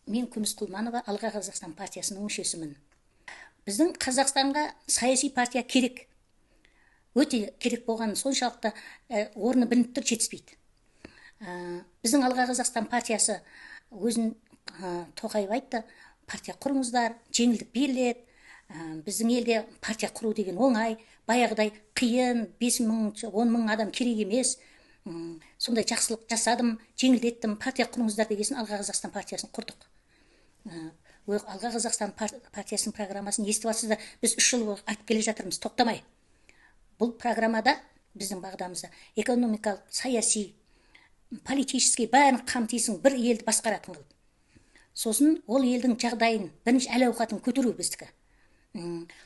Мен Күміс Құлманова Алға Қазақстан партиясының мүшесімін. Біздің Қазақстанға саяси партия керек. Өте керек болған соншалықты орны білініп тұр, жетіспейді. Біздің Алға Қазақстан партиясы өзін Тоқаев айтты, партия құрыңыздар, жеңілдік беріледі. Біздің елде партия құру деген оңай, баяғыдай қиын, 5 мың, 10 мың адам керек емес. Сондай жақсылық жасадым, жеңілдеттім, партия құрыңыздар дегесін Алға Қазақстан партиясын құрдық. Алға Қазақстан партиясының программасын естіп жатсыздар, біз 3 жыл айтып келе жатырмыз, тоқтамай. Бұл программада біздің бағдамызда экономикалық, саяси, политический бәрін қамтисың, бір елді басқаратын қылып. Сосын ол елдің жағдайын, бірінші әл-ауқатын көтеру біздікі.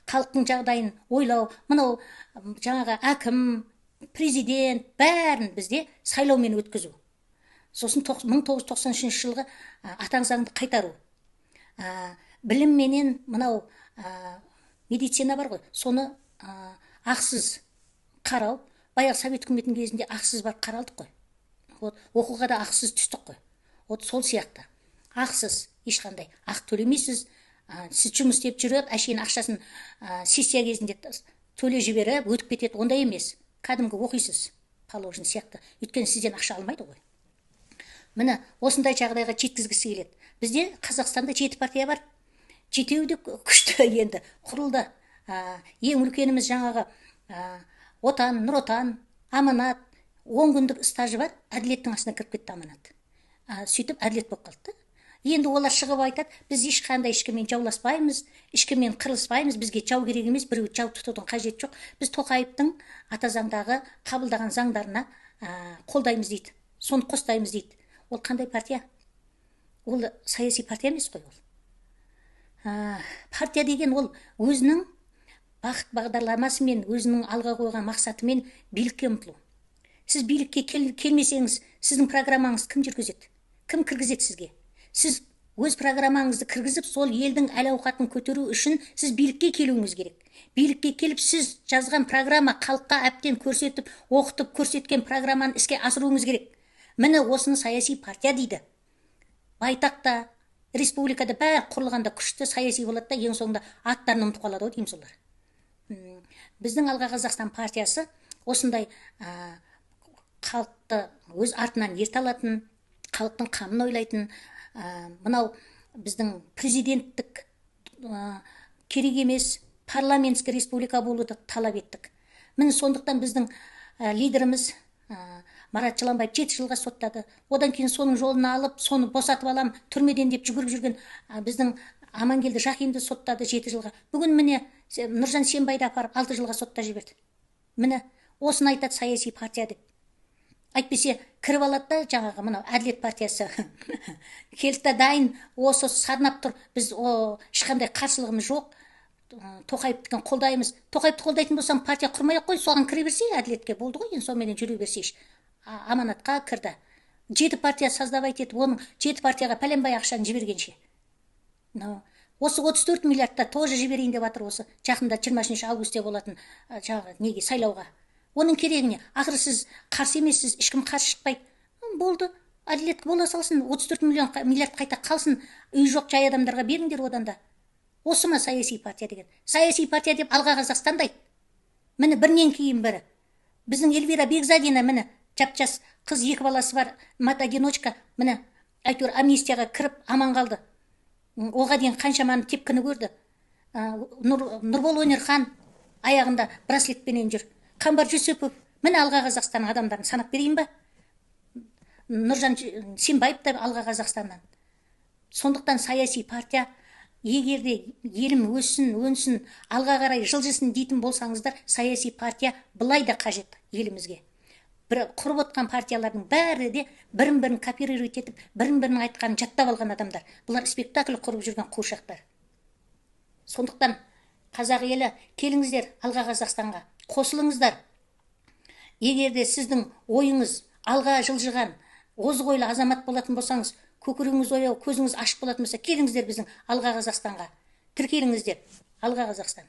Халықтың жағдайын ойлау, мынау жаңағы әкім, президент бәрін бізде сайлаумен өткізу. Сосын 1993 жылғы атаң заңды қайтару. Білім менен мынау медицина бар ғой, соны ақсыз қарау. Баяғы Совет үкіметінің кезінде ақсыз барып қаралдық қой. Оқуға да ақсыз түстік қой. Сол сияқты. Ақсыз, ешқандай ақы төлемейсіз. Сіз жұмыс істеп жүріп, әшейін ақшасын сессия кезінде төле жіберіп, өтіп кетеді, ондай емес. Кәдімгі оқисыз, положен сияқты. Өйткені сізден ақша алмайды ғой. Міне, осындай жағдайға жеткізгісі келеді. Бізде Қазақстанда 7 партия бар. 7-еуі де күшті енді құрылды. Ең үлкеніміз жаңағы Отан, Нұр Отан, Аманат, 10 күндік стажы бар, әділеттің астына кіріп кетті Аманат. Сөйтіп әділет болып қалды. Енді олар шығып айтады, біз ешқандай ешкіммен жауласпаймыз, ешкіммен қырылыспаймыз, бізге жау керек емес, біреу жау тұтудың қажеті жоқ. Біз Тоқаевтың ата заңдағы қабылдаған заңдарына қолдаймыз дейді. Соны қостаймыз дейді. Ол қандай партия? Ол саяси партия емес қой ол. Партия деген ол өзінің бақыт бағдарламасымен, өзінің алға қойған мақсатымен билікке ұмтылу. Сіз билікке келмесеңіз, сіздің программаңыз кім жүргізеді? Кім кіргізеді сізге? Сіз өз программаңызды кіргізіп, сол елдің әл-ауқатын көтеру үшін сіз билікке келуіңіз керек. Билікке келіп, сіз жазған программа халыққа әбден көрсетіп, оқытып, көрсеткен программаны іске асыруыңыз керек. Міне осыны саяси партия дейді. Байтақта, республикада бәрі құрылғанда күшті саяси болады да, ең соңында аттарын ұмытып қалады ғой дейміз олар. Біздің Алға Қазақстан партиясы осындай халықты өз артынан ерте алатын, халықтың қамын ойлайтын, мынау біздің президенттік керек емес, парламентский республика болуды талап еттік. Міне сондықтан біздің лидеріміз Марат Жыланбаев 7 жылға соттады. Одан кейін соның жолын алып, соны босатып алам, түрмеден деп жүгіріп жүрген біздің Амангелді Жақинді соттады 7 жылға. Бүгін міне Нұржан Сембайды апарып 6 жылға сотта жіберді. Міне осыны айтады саяси партия деп. Айтпесе кіріп алады да, жаңағы мынау әділет партиясы келді дайын, осы сарнап тұр. Біз ешқандай қарсылығымыз жоқ. Тоқаевтықты қолдаймыз. Тоқаевты қолдайтын болсам, партия құрмай-ақ қой, соған кіре берсе, әділетке болды ғой, енді сонымен жүре берсейші. Аманатқа кірді. 7 партия создавать етіп, оның 7 партияға пәленбай ақшаны жібергенше. Осы 34 миллиардта тоже жіберейін деп жатыр, осы жақында 23 августте болатын жаңағы неге сайлауға. Оның керегіне, ақыры сіз қарсы емессіз, ешкім қарсы шықпайды. Болды, әділет бола салсын, 34 миллиард қайта қалсын, үй жоқ жай адамдарға беріңдер одан да. Осы ма саяси партия деген? Саяси партия деп Алға Қазақстанда айт. Міне бірінен кейін бірі. Біздің Эльвира Бекзадина, міне жап-жас қыз, 2 баласы бар, мат-одиночка, міне әйтеуір амнистияға кіріп аман қалды. Оға дейін қаншаманы тепкіні көрді. Нұрбол Өнерхан аяғында браслетпенен жүр. Қамбар Жүсіпов, міне Алға Қазақстан адамдарын санап берейін ба? Нұржан Сембаев та Алға Қазақстаннан. Сондықтан саяси партия, егерде елім өссін, өнсін, алға қарай жылжысын дейтін болсаңыздар, саяси партия былай да қажет елімізге. Құрып отқан партиялардың бәрі де бірін-бірін копировать етіп, бірін-бірін айтқанын жаттап алған адамдар. Бұлар спектакль құрып жүрген қуыршақтар. Сондықтан қазақ елі, келіңіздер Алға Қазақстанға, қосылыңыздар. Егерде сіздің ойыңыз алға жылжыған, озық ойлы азамат болатын болсаңыз, көкірегіңіз ояу, көзіңіз ашық болатын болса, келіңіздер біздің Алға Қазақстанға. Тіркеліңіздер, Алға Қазақстан.